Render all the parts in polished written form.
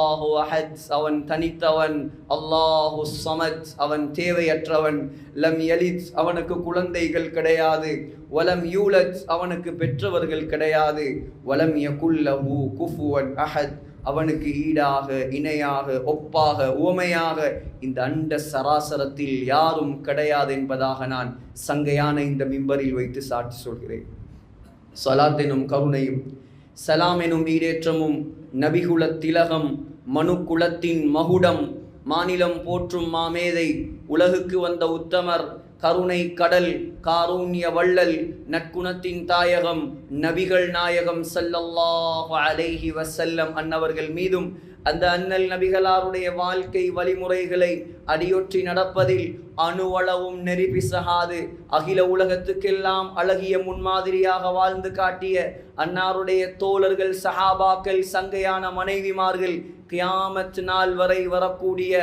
அல்லாஹு அஹத், அவன் தனித்தவன். அல்லாஹு ஸமத், அவன் தேவையற்றவன். லம் யலித், அவனுக்கு குழந்தைகள் கிடையாது. வலம் யூலத், அவனுக்கு பெற்றவர்கள் கிடையாது. வலம் யகுல் லஹு குஃபுவன் அஹத், அவனுக்கு ஈடாக, இணையாக, ஒப்பாக, உவமையாக இந்த அண்ட சராசரத்தில் யாரும் கிடையாது என்பதாக நான் சங்கையான இந்த மிம்பரில் வைத்து சாட்சி சொல்கிறேன். ஸலாத் எனும் கருணையும் சலாம் எனும் ஈடேற்றமும் நபிகுல திலகம், மனு குலத்தின் மகுடம், மாநிலம் போற்றும் மாமேதை, உலகுக்கு வந்த உத்தமர், கருணை கடல், காரூண்ய வள்ளல், நற்குணத்தின் தாயகம், நபிகள் நாயகம் ஸல்லல்லாஹு அலைஹி வஸல்லம் அன்னவர்கள் மீதும் அந்த அண்ணல் நபிகளாருடைய வாழ்க்கை வழிமுறைகளை அடியொற்றி நடப்பதில் அணுவளவும் நெறி பிசகாது அகில உலகத்துக்கெல்லாம் அழகிய முன்மாதிரியாக வாழ்ந்து காட்டிய அன்னாருடைய தோழர்கள், சஹாபாக்கள், சங்கையான மனைவிமார்கள், கியாமத் நாள் வரை வரக்கூடிய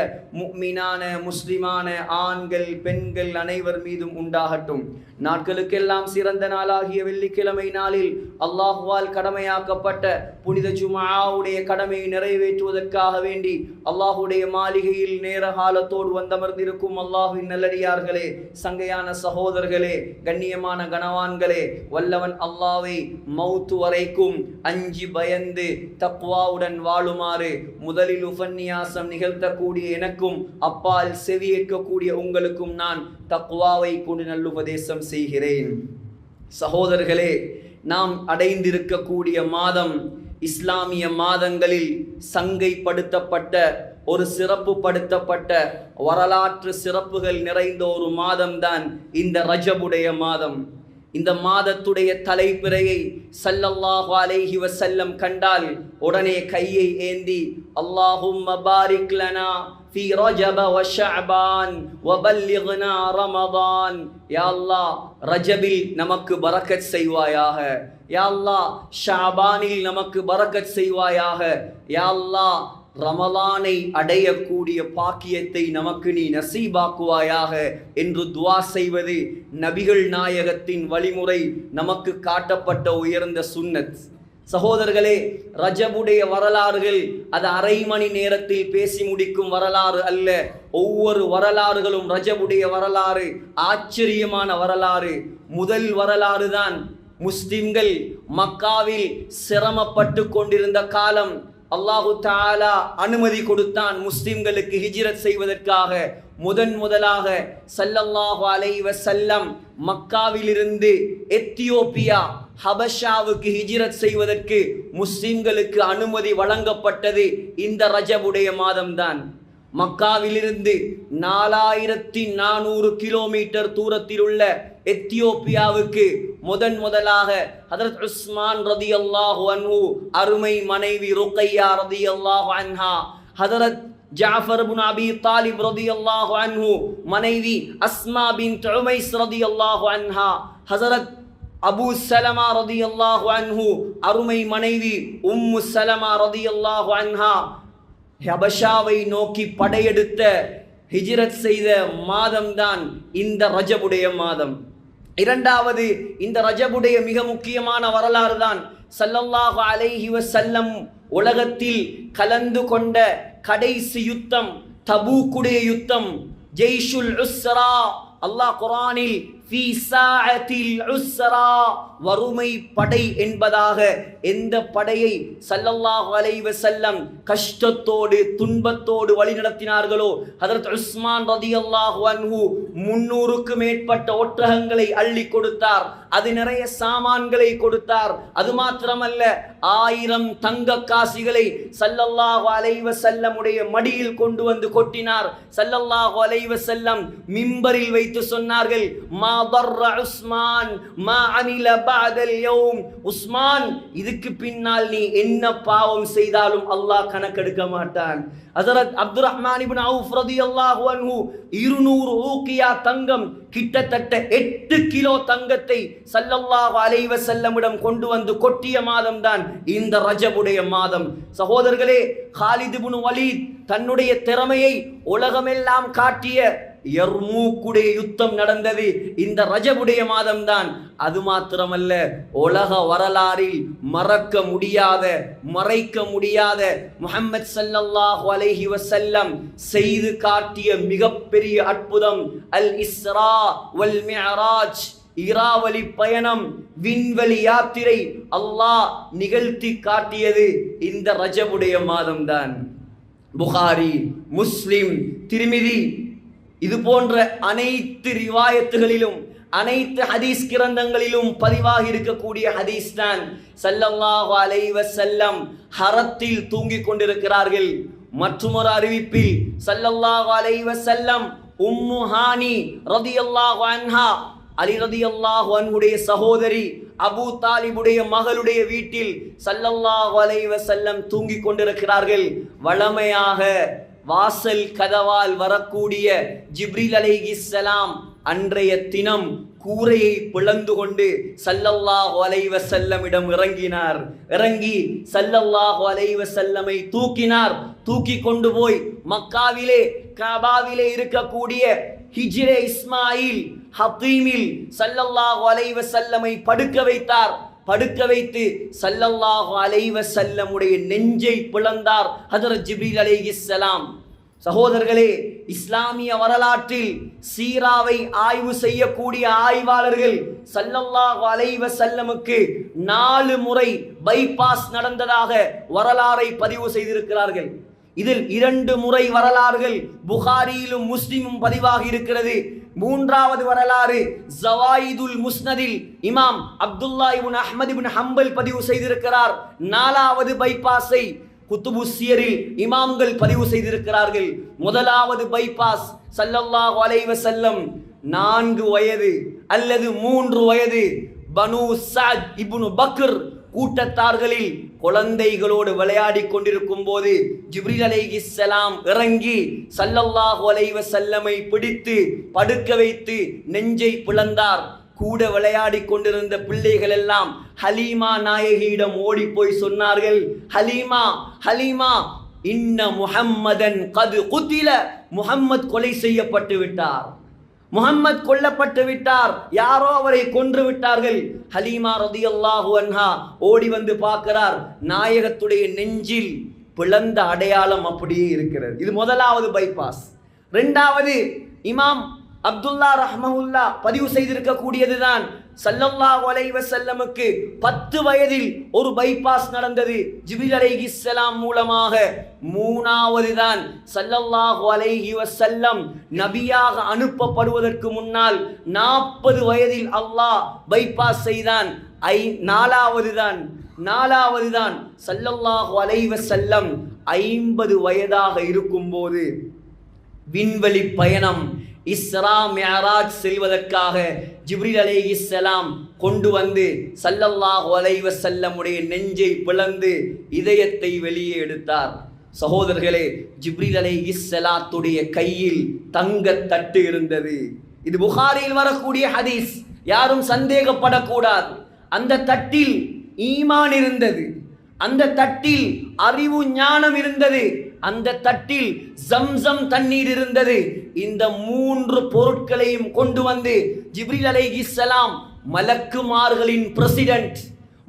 முஃமினான முஸ்லிமான ஆண்கள், பெண்கள் அனைவர் மீதும் உண்டாகட்டும். நாட்களுக்கெல்லாம் சிறந்த நாளாகிய வெள்ளிக்கிழமை நாளில் அல்லாஹுவால் கடமையாக்கப்பட்ட புனித ஜும்ஆவுடைய கடமையை நிறைவேற்றுவதற்காக வேண்டி அல்லாஹுடைய மாளிகையில் நேர காலத்தோடு வந்தமர்ந்திருக்கும் அல்லாஹுவின் நல்லடியார்களே, சங்கையான சகோதரர்களே, கண்ணியமான கனவான்களே, வல்லவன் அல்லாஹ்வை மௌத்து வரைக்கும் அஞ்சி பயந்து தக்வாவுடன் வாழுமாறு முதலில் உபன்யாசம் நிகழ்த்தக்கூடிய எனக்கும் அப்பால் செவியேற்கக்கூடிய உங்களுக்கும் நான் தக்வாவை கொண்டு நல்லுபதேசம் செய்கிறேன். சகோதரர்களே, நாம் அடைந்திருக்கக்கூடிய மாதம் இஸ்லாமிய மாதங்களில் சங்கைப்படுத்தப்பட்ட ஒரு சிறப்புப்படுத்தப்பட்ட வரலாற்று சிறப்புகள் நிறைந்த ஒரு மாதம்தான் இந்த ரஜபுடைய மாதம். இந்த மாதத்துடைய தலைப்பிறையை ஸல்லல்லாஹு அலைஹி வஸல்லம் கண்டால் உடனே கையை ஏந்தி அல்லாஹும்ம பாரிக் லனா ஃபீ ரஜப வ ஷஅபான் வ பல்லிக்னா ரமதான். யா அல்லாஹ், ரஜபில் நமக்கு பரக்கத் செய்வாயாக. யா அல்லாஹ், ஷஅபானில் நமக்கு பரக்கத் செய்வாயாக. யா அல்லாஹ், ரமலானை அடையக்கூடிய பாக்கியத்தை நமக்கு நீ நசீபாக்குவாயாக என்று துவா செய்வது நபிகள் நாயகத்தின் வழிமுறை, நமக்கு காட்டப்பட்ட உயர்ந்த சுன்னத். சகோதரர்களே, ரஜபுடைய வரலாறுகள் அது அரை மணி நேரத்தில் பேசி முடிக்கும் வரலாறு அல்ல. ஒவ்வொரு வரலாறுகளும் ரஜபுடைய வரலாறு ஆச்சரியமான வரலாறு. முதல் வரலாறு தான் முஸ்லிம்கள் மக்காவில் சிரமப்பட்டு கொண்டிருந்த காலம். அல்லாஹு தஆலா அனுமதி கொடுத்தான் முஸ்லிம்களுக்கு ஹிஜ்ரத் செய்வதற்காக. முதலாக ஸல்லல்லாஹு அலைஹி வஸல்லம் மக்காவிலிருந்து எத்தியோப்பியா ஹபஷாவுக்கு ஹிஜ்ரத் செய்வதற்கு முஸ்லிம்களுக்கு அனுமதி வழங்கப்பட்டது இந்த ரஜபுடைய மாதம்தான். மக்காவிலிருந்து 4400 கிலோமீட்டர் தூரத்தில் உள்ள எத்தியோப்பியாவுக்கு முதலாக ஹதரத் உஸ்மான் ரதியல்லாஹு அன்ஹு, அருமை மனைவி ருக்கையா ரதியல்லாஹு அன்ஹா, ஹதரத் ஜாஃபர் இப்னு அபி தாலிப் ரதியல்லாஹு அன்ஹு, மனைவி அஸ்மா பின்த் உமைஸ் ரதியல்லாஹு அன்ஹா, ஹதரத் அபூ சலமா ரதியல்லாஹு அன்ஹு, அருமை மனைவி உம்மு சலமா ரதியல்லாஹு அன்ஹா ஹபஷாவை நோக்கி படையெடுத்த ஹிஜ்ரத் செய்த மாதம்தான் இந்த ரஜபுடைய மாதம். இரண்டாவது, இந்த ரஜபுடைய மிக முக்கியமான வரலாறு தான் ஸல்லல்லாஹு அலைஹி வஸல்லம் உலகத்தில் கலந்து கொண்ட கடைசி யுத்தம், தபூக்குடைய யுத்தம், ஜெய்ஷுல் உஸ்ரா. அல்லாஹ் குர்ஆனில் ஃபீ சாஅத்தில் உஸ்ரா, வறுமை படை என்பதாக எந்த படையை ஸல்லல்லாஹு அலைஹி வஸல்லம் கஷ்டத்தோடு துன்பத்தோடு வழிநடத்தினார்களோ, ஹதரத் உஸ்மான் ரதியல்லாஹு அன்ஹு 300க்கு மேற்பட்ட ஒட்டகங்களை அள்ளி கொடுத்தார். அது நிறைய சாமான்களை கொடுத்தார். அது மாத்திரமல்ல, 1000 தங்க காசிகளை ஸல்லல்லாஹு அலைஹி வஸல்லம் உடைய மடியில் கொண்டு வந்து கொட்டினார். ஸல்லல்லாஹு அலைஹி வஸல்லம் மிம்பரில் வைத்து சொன்னார்கள், மா ضر உஸ்மான் மா அமில பஅதல் யௌம். உஸ்மான், இதுக்கு பின்னால் நீ என்ன பாவம் செய்தாலும் அல்லாஹ் கணக்கெடுக்க மாட்டான். ஹஜரத் அப்துர்ரஹ்மான் இப்னு அவுஃப் ரலியல்லாஹு அன்ஹு 200 ஊகியா தங்கம், கிட்டத்தட்ட 8 கிலோ தங்கத்தை ஸல்லல்லாஹு அலைஹி வஸல்லமிடம் கொண்டு வந்து கொட்டிய மாதம் தான் இந்த ரஜபுடைய மாதம். சகோதரர்களே, காலித் இப்னு வலீத் தன்னுடைய திறமையை உலகமெல்லாம் காட்டிய யர்மூக்குடைய யுத்தம் நடந்தது இந்த ரஜபுடைய மாதம்தான். அது மாத்திரமல்ல, உலக வரலாறில் மறக்க முடியாத, மறைக்க முடியாத முஹம்மது ஸல்லல்லாஹு அலைஹி வஸல்லம் செய்து காட்டிய மிகப்பெரிய அற்புதம் அல் இஸ்ரா வல் மிஅராஜ், இராவலி பயணம், விண்வெளி யாத்திரை அல்லாஹ் நிகழ்த்தி காட்டியது இந்த ரஜபுடைய மாதம்தான். புகாரி, முஸ்லிம், திர்மிதி இது போன்ற அனைத்து ரிவாயத்துகளிலும், அனைத்து ஹதீஸ் கிரந்தங்களிலும் பதிவாகி இருக்கக்கூடிய ஹதீஸ் தான். ஸல்லல்லாஹு அலைஹி வஸல்லம் ஹரத்தில் தூங்கிக் கொண்டிருக்கிறார்கள். மற்றொரு அறிவிப்பில் ஸல்லல்லாஹு அலைஹி வஸல்லம் உம்மு ஹானி ரலியல்லாஹு அன்ஹா, அலி ரலியல்லாஹு அன்ஹுடைய சகோதரி, அபூ தாலிபுடைய மகளுடைய வீட்டில் ஸல்லல்லாஹு அலைஹி வஸல்லம் தூங்கிக் கொண்டிருக்கிறார்கள். வளமையாக வாசல் கதவால் வரக்கூடிய ஜிப்ரீல் அலைஹிஸ்ஸலாம் அன்றைய தினம் கூரையை பிளந்து கொண்டு ஸல்லல்லாஹு அலைஹி வஸல்லமிடம் இறங்கினார். இறங்கி ஸல்லல்லாஹு அலைஹி வஸல்லமை தூக்கினார். தூக்கி கொண்டு போய் மக்காவிலே கஅபாவிலே இருக்கக்கூடிய ஹிஜ்ரே இஸ்மாயில் ஹத்தீமில் ஸல்லல்லாஹு அலைஹி வஸல்லமை படுக்க வைத்தார். படுக்க வைத்து ஸல்லல்லாஹு அலைஹி வஸல்லமுடைய நெஞ்சை பிளந்தார் ஹஜ்ரத் ஜிப்ரீல் அலைஹிஸ்ஸலாம். சகோதரர்களே, இஸ்லாமிய வரலாற்றில் சீராவை ஆய்வு செய்யக்கூடிய ஆய்வாளர்கள் ஸல்லல்லாஹு அலைஹி வஸல்லமுக்கு 4 முறை பைபாஸ் நடந்ததாக வரலாறை பதிவு செய்திருக்கிறார்கள். இதில் 2 முறை வரலாறுகள் புகாரியிலும் முஸ்லிமும் பதிவாகி இருக்கிறது. 3வது வரலாறு ஜவாயிதுல் முஸ்னதில் இமாம் அப்துல்லா இப்னு அஹ்மத் இப்னு ஹம்பல் பதிவு செய்திருக்கிறார். 4வது பைபாஸை குத்துபு சியரில் இமாம்கள் பதிவு செய்திருக்கிறார்கள். முதலாவது பைபாஸ் ஸல்லல்லாஹு அலைஹி வஸல்லம் 4 வயது அல்லது 3 வயது பனு சஅத் இப்னு பக்ர் கூட்டத்தார்களில் குழந்தைகளோடு விளையாடி கொண்டிருக்கும் போது ஜிப்ரீல் அலைஹிஸ்ஸலாம் இறங்கி ஸல்லல்லாஹு அலைஹி வஸல்லமை பிடித்து படுக்க வைத்து நெஞ்சை பிளந்தார். கூட விளையாடி கொண்டிருந்த பிள்ளைகள் எல்லாம் ஹலீமா நாயகியிடம் ஓடி போய் சொன்னார்கள், ஹலீமா ஹலீமா இன்ன முஹம்மதன் கது குத்தில, முஹம்மத் கொலை செய்யப்பட்டு விட்டார், முஹம்மத் கொல்லப்பட்டு விட்டார், யாரோ அவரை கொன்று விட்டார்கள். ஹலீமா ரலியல்லாஹு அன்ஹா ஓடி வந்து பார்க்கிறார், நாயகத்துடைய நெஞ்சில் பிளந்த அடையாளம் அப்படியே இருக்கிறது. இது முதலாவது பைபாஸ். 2வது இமாம் அப்துல்லா ரஹ்மஹுல்லா பதிவு செய்திருக்கக்கூடியதுதான். ஸல்லல்லாஹு அலைஹி வஸல்லமுக்கு 10 வயதில் ஒரு பைபாஸ் நடந்தது ஜிப்ரீல் அலைஹிஸ்ஸலாம் மூலமாக. 3வது தான் ஸல்லல்லாஹு அலைஹி வஸல்லம் நபியாக அனுப்பப்படுவதற்கு முன்னால் 40 வயதில் அல்லாஹ் பைபாஸ் செய்தான். 4வது தான் ஸல்லல்லாஹு அலைஹி வஸல்லம் 50 வயதாக இருக்கும்போது விண்வெளி பயணம் இஸ்ரா மிஅராஜ் செல்வதற்காக ஜிப்ரீல் அலைஹிஸ்ஸலாம் கொண்டு வந்து ஸல்லல்லாஹு அலைஹி வஸல்லமுடைய நெஞ்சை பிளந்து இதயத்தை வெளியே எடுத்தார். சகோதரர்களே, ஜிப்ரீல் அலைஹிஸ்ஸலாத்துடைய கையில் தங்க தட்டு இருந்தது. இது புகாரியில் வரக்கூடிய ஹதீஸ், யாரும் சந்தேகப்படக்கூடாது. அந்த தட்டில் ஈமான் இருந்தது, அந்த தட்டில் அறிவு ஞானம் இருந்தது, அந்த தட்டில் ஜம்சம் தண்ணீர் இருந்தது. இந்த 3 பொருட்களையும் கொண்டு வந்து ஜிப்ரீல் அலைஹிஸ்ஸலாம் மலக்குமார்களின் பிரசிடென்ட்,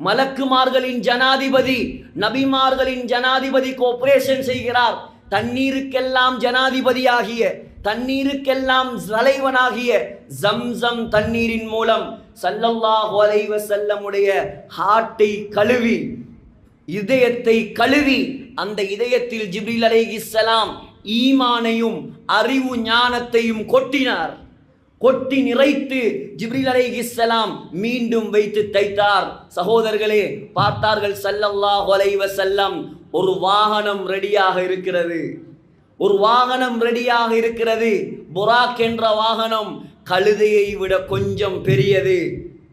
மலக்குமார்களின் ஜனாதிபதி, நபிமார்களின் ஜனாதிபதி கோஆபரேஷன் செய்கிறார். தண்ணீருக்கெல்லாம் ஜனாதிபதியாகிய, தண்ணீருக்கெல்லாம் தலைவனாகிய ஜம்சம் தண்ணீரின் மூலம் ஸல்லல்லாஹு அலைஹி வஸல்லமுடைய ஹார்ட்டை கழுவி, இதயத்தை கழுவி, அந்த இதயத்தில் ஜிப்ரீல் அலைஹிஸ்ஸலாம் ஈமானையும் அறிவு ஞானத்தையும் கொட்டினார். கொட்டி நிறைத்து ஜிப்ரீல் அலைஹிஸ்ஸலாம் மீண்டும் வைத்து தைத்தார். சகோதரர்களே, பார்த்தார்கள் ஸல்லல்லாஹு அலைஹி வஸல்லம் ஒரு வாகனம் ரெடியாக இருக்கிறது, ஒரு வாகனம் ரெடியாக இருக்கிறது. புராக் என்ற வாகனம் கழுதையை விட கொஞ்சம் பெரியது.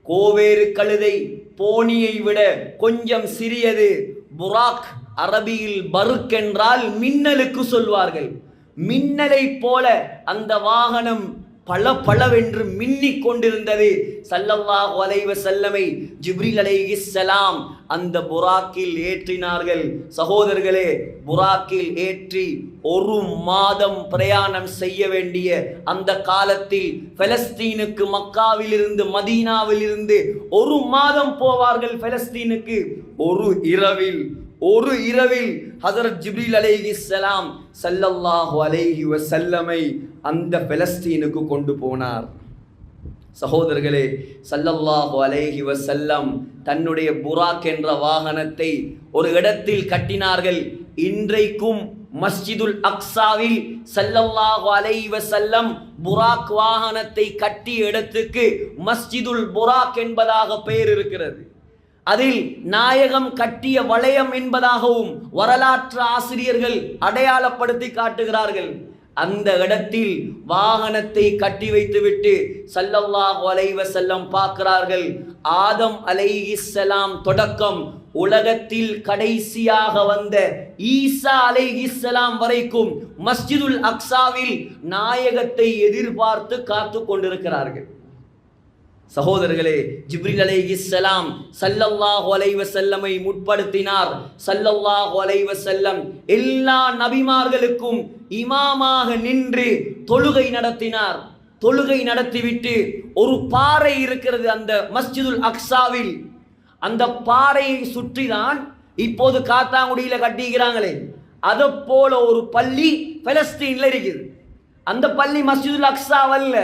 கோவேறு கழுதை போனியை விட கொஞ்சம் சிறியது. புராக் அரபியில் பருக் என்றால் மின்னலுக்கு சொல்வார்கள். மின்னலை போல அந்த வாகனம் பளபளவென்று மின்னிக் கொண்டிருந்தது. ஸல்லல்லாஹு அலைஹி வஸல்லமை ஜிப்ரீல் அலைஹிஸ்ஸலாம் அந்த புராக்கில் ஏற்றினார்கள். சகோதரர்களே, புராக்கில் ஏற்றி 1 மாதம் பிரயாணம் செய்ய வேண்டிய அந்த காலத்தில் பலஸ்தீனுக்கு, மக்காவிலிருந்து மதீனாவிலிருந்து 1 மாதம் போவார்கள் பலஸ்தீனுக்கு. ஒரு இரவில் ஹஜ்ரத் ஜிப்ரீல் அலைஹிஸ்ஸலாம் ஸல்லல்லாஹு அலைஹி வஸல்லமை அந்த பலஸ்தீனுக்கு கொண்டு போனார். சகோதரர்களே, ஸல்லல்லாஹு அலைஹி வஸல்லம் தன்னுடைய புராக் என்ற வாகனத்தை ஒரு இடத்தில் கட்டினார்கள். இன்றைக்கும் மஸ்ஜிதுல் அக்ஸாவில் ஸல்லல்லாஹு அலைஹி வஸல்லம் புராக் வாகனத்தை கட்டிய இடத்துக்கு மஸ்ஜிதுல் புராக் என்பதாக பெயர் இருக்கிறது. அதில் நாயகம் கட்டிய வளையம் என்பதாகவும் வரலாற்று ஆசிரியர்கள் அடையாளப்படுத்தி காட்டுகிறார்கள். அந்த இடத்தில் வாகனத்தை கட்டி வைத்துவிட்டு ஸல்லல்லாஹு அலைஹி வஸல்லம் பார்க்கிறார்கள், ஆதம் அலைஹிஸ்ஸலாம் தொடக்கம் உலகத்தில் கடைசியாக வந்த ஈசா அலைஹிஸ்ஸலாம் வரைக்கும் மஸ்ஜிதுல் அக்ஸாவில் நாயகத்தை எதிர்பார்த்து காத்து கொண்டிருக்கிறார்கள். சகோதரர்களே, ஜிப்ரீல் அலைஹிஸ்ஸலாம் ஸல்லல்லாஹு அலைஹி வஸல்லமை முற்படுத்தினார். ஸல்லல்லாஹு அலைஹி வஸல்லம் எல்லா நபிமார்களுக்கும் இமாமாக நின்று தொழுகை நடத்தினார். தொழுகை நடத்திவிட்டு ஒரு பாறை இருக்கிறது அந்த மஸ்ஜிதுல் அக்ஸாவில். அந்த பாறையை சுற்றிதான் இப்போது காத்தாங்குடியில கட்டிக்கிறாங்களே, அதை போல ஒரு பள்ளி பலஸ்தீன்ல இருக்குது. அந்த பள்ளி மஸ்ஜிதுல் அக்ஸாவல்ல,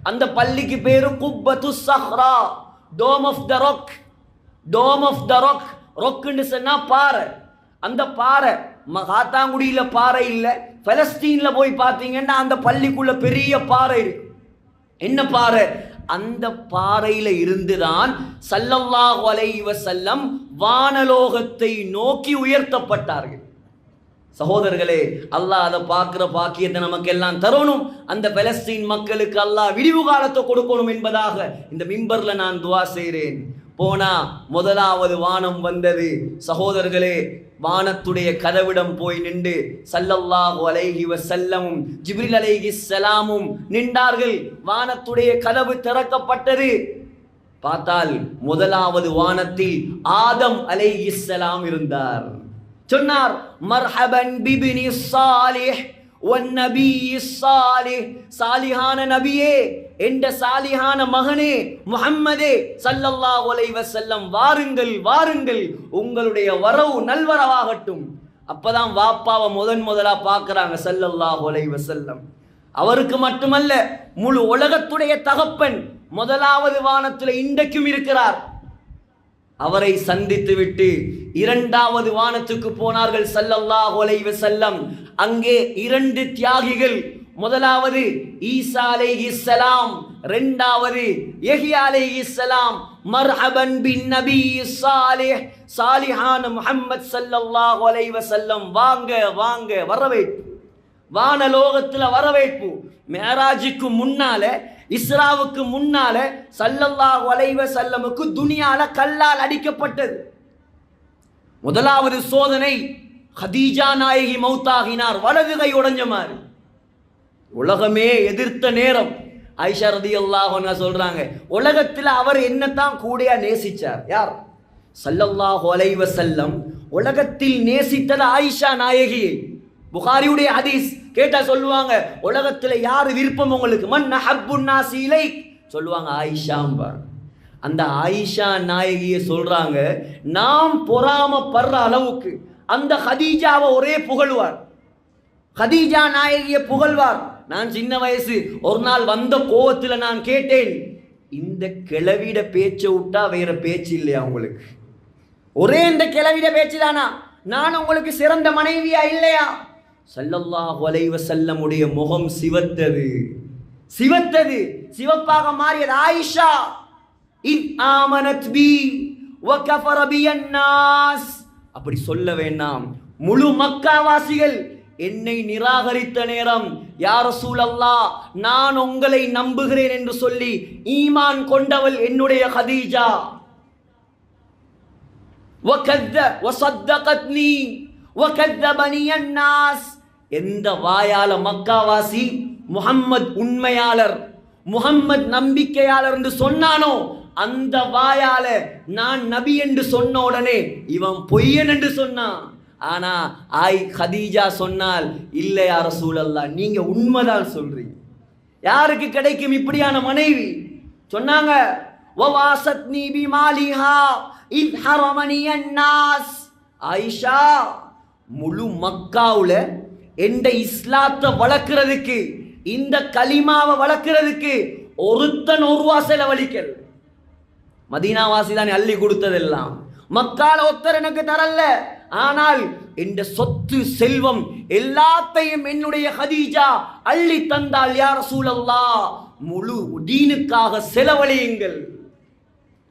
அந்த பள்ளிக்கு பேரு குப்பத்து சஹ்ரா, dome of the rock. Dome of the rock, ராக்னு சொன்னா பாறை. அந்த பாறை காத்தாங்குடியில பாறை இல்ல, பலஸ்தீன்ல போய் பார்த்தீங்கன்னா அந்த பள்ளிக்குள்ள பெரிய பாறை இருக்கு. என்ன பாறை? அந்த பாறையில இருந்துதான் ஸல்லல்லாஹு அலைஹி வஸல்லம் வானலோகத்தை நோக்கி உயர்த்தப்பட்டார்கள். சகோதரர்களே, அல்லாஹ் அதை பார்க்கிற பாக்கியத்தை நமக்கு எல்லாம் தரணும். அந்த பலஸ்தீன் மக்களுக்கு அல்லாஹ் விடிவு காலத்தை கொடுக்கணும் என்பதாக இந்த மிம்பர்ல நான் துஆ செய்கிறேன். போனா முதலாவது வானம் வந்தது. சகோதரர்களே, வானத்துடைய கதவிடம் போய் நின்று ஸல்லல்லாஹு அலைஹி வஸல்லமும் ஜிப்ரீல் அலைஹிஸ்ஸலாமும் நின்றார்கள். வானத்துடைய கதவு திறக்கப்பட்டது. பார்த்தால் முதலாவது வானத்தில் ஆதம் அலைஹிஸ்ஸலாம் இருந்தார். சொன்னார், மர்ஹபன் பிபினி ஸாலிஹ் வன்னபி ஸாலிஹ். சாலிஹான நபியே, என்ற சாலிஹான மகனே முஹம்மதே ஸல்லல்லாஹு அலைஹி வஸல்லம், வாருங்கள் வாருங்கள், உங்களுடைய வரவு நல்வரவாகட்டும். அப்பதான் வாப்பாவை முதலா பார்க்கறாங்க ஸல்லல்லாஹு அலைஹி வஸல்லம். அவருக்கு மட்டுமல்ல, முழு உலகத்துடைய தகப்பன் முதலாவது வானத்தில் இன்றைக்கும் இருக்கிறார். அவரை சந்தித்து விட்டு இரண்டாவது வானத்துக்கு போனார்கள் ஸல்லல்லாஹு அலைஹி வஸல்லம். அங்கே 2 தியாகிகள். முதலாவது ஈசா அலைஹிஸ்ஸலாம், இரண்டாவது யஹ்யா அலைஹிஸ்ஸலாம். மர்ஹபன் பின் நபி ஸாலிஹ், சாலிஹான முஹம்மத் ஸல்லல்லாஹு அலைஹி வஸல்லம், வாங்க வாங்க, வரவேற்பு. வானலோகத்துல வரவேற்பு. மேராஜுக்கு முன்னால, இஸ்ராவுக்கு முன்னால ஸல்லல்லாஹு அலைஹி வஸல்லமுக்கு துனியால கல்லால் அடிக்கப்பட்டது. முதலாவது சோதனை, ஹதீஜா நாயகி மௌத்தாகினார், வலது கை உடைஞ்ச மாதிரி. உலகமே எதிர்த்த நேரம். ஆயிஷா ரலியல்லாஹு அன்ஹா சொல்றாங்க, உலகத்துல அவர் என்னத்தான் கூடையா நேசிச்சார்? யார்? ஸல்லல்லாஹு அலைஹி வஸல்லம் உலகத்தில் நேசித்தது ஆயிஷா நாயகியை. புகாரியுடைய ஹதீஸ் கேட்டா சொல்லுவாங்க, உலகத்துல யாரு விருப்பம் உங்களுக்கு? மன் அஹப்புன் நாஸி இலைக், சொல்லுவாங்க ஆயிஷாம்பா. அந்த ஆயிஷா நாயகியை சொல்றாங்க, நாம் பொறாமப்படுற அளவுக்கு அந்த ஹதீஜாவை ஒரே புகழ்வார். ஹதீஜா நாயகியை புகழ்வார். நான் சின்ன வயசு ஒரு நாள் வந்த கோவத்துல நான் கேட்டேன், இந்த கிளவிட பேச்சை விட்டா வேற பேச்சு இல்லையா உங்களுக்கு? ஒரே இந்த கிளவிட பேச்சு தானா? நான் உங்களுக்கு சிறந்த மனைவியா இல்லையா? ஸல்லல்லாஹு அலைஹி வஸல்லம் உடைய முகம் சிவத்தது. சிவப்பாக மாறியது. ஆயிஷா இன் ஆமனத் பி வ கஃபர பியன் நாஸ், அப்படி சொல்ல வேண்டாம். முழு மக்காவாசிகள் என்னை நிராகரித்த நேரம், யா ரசூலல்லாஹ், நான் உங்களை நம்புகிறேன் என்று சொல்லி ஈமான் கொண்டவள் என்னுடைய ஹதீஜா. வஸத்தகத்னி வகذبني الناس. எந்த வாயால மக்காவாசி முஹம்மத் உண்மையாளர், முஹம்மத் நம்பிக்கையாளர் என்று சொன்னானோ அந்த வாயால நான் நபி என்று சொன்ன உடனே இவன் பொய்யன் என்று சொன்னான். ஆனா கதீஜா சொன்னால், இல்லை யா ரசூலல்லாஹ், நீங்க உண்மைதான் சொல்றீங்க. யாருக்கு கிடைக்கும் இப்படியான மனைவி? சொன்னாங்க, வவாசத்னி பிமாலிஹா இத் ஹரமனி அன்னாஸ். ஆயிஷா, முழு மக்காவுல எந்த இஸ்லாத்தை வளர்க்கிறதுக்கு, இந்த கலிமாவை வளர்க்கிறதுக்கு ஒருத்தன் ஒரு ரூபா செலவழிக்கல். மதீனாவாசி தான் அள்ளி கொடுத்ததெல்லாம், மக்கால ஒருத்தர் எனக்கு தரல. ஆனால் இந்த சொத்து செல்வம் எல்லாத்தையும் என்னுடைய கதீஜா அள்ளி தந்தால், யா ரசூலல்லாஹ், முழு தீனுக்காக செலவழியுங்கள்.